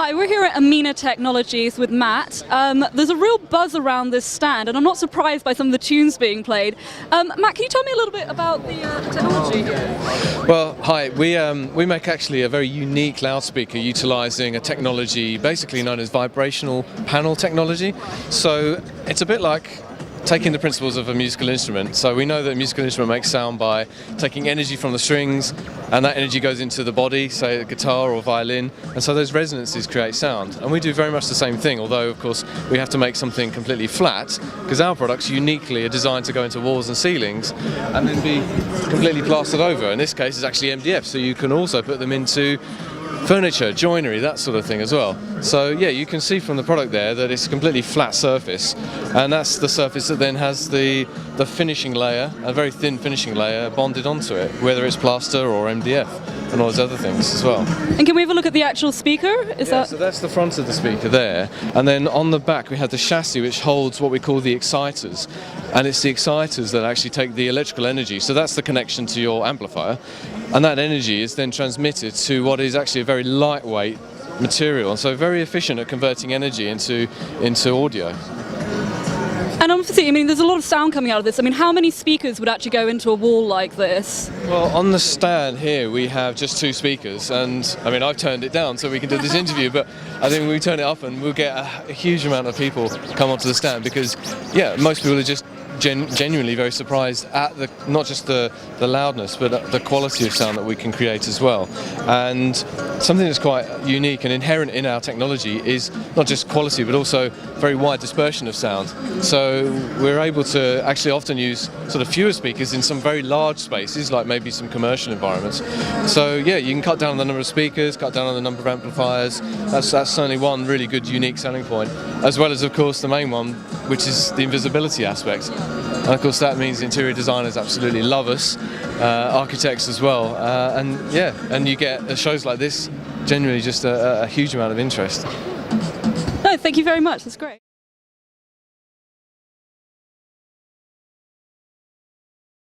Hi, we're here at Amina Technologies with Matt. There's a real buzz around this stand, and I'm not surprised by some of the tunes being played. Matt, can you tell me a little bit about the technology here? Well, hi. We make actually a very unique loudspeaker utilising a technology basically known as vibrational panel technology. So it's a bit like taking the principles of a musical instrument. So we know that a musical instrument makes sound by taking energy from the strings, and that energy goes into the body, say a guitar or violin, and so those resonances create sound. And we do very much the same thing, although of course we have to make something completely flat, because our products uniquely are designed to go into walls and ceilings and then be completely plastered over. In this case it's actually MDF, so you can also put them into furniture, joinery, that sort of thing as well. So yeah, you can see from the product there that it's a completely flat surface, and that's the surface that then has the finishing layer, a very thin finishing layer bonded onto it, whether it's plaster or MDF and all those other things as well. And can we have a look at the actual speaker? So that's the front of the speaker there, and then on the back we have the chassis which holds what we call the exciters, and it's the exciters that actually take the electrical energy, so that's the connection to your amplifier, and that energy is then transmitted to what is actually a very lightweight material, and so very efficient at converting energy into audio. And obviously, I mean, there's a lot of sound coming out of this. I mean, how many speakers would actually go into a wall like this? Well, on the stand here we have just 2 speakers, and I mean I've turned it down so we can do this interview, but I think we turn it up and we'll get a huge amount of people come onto the stand, because yeah, most people are just genuinely very surprised at not just the loudness, but the quality of sound that we can create as well. And something that's quite unique and inherent in our technology is not just quality, but also very wide dispersion of sound. So we're able to actually often use sort of fewer speakers in some very large spaces, like maybe some commercial environments. So yeah, you can cut down on the number of speakers, cut down on the number of amplifiers. That's certainly one really good unique selling point, as well as of course the main one, which is the invisibility aspect. And of course that means interior designers absolutely love us, architects as well, and you get shows like this, generally just a huge amount of interest. No, thank you very much, that's great.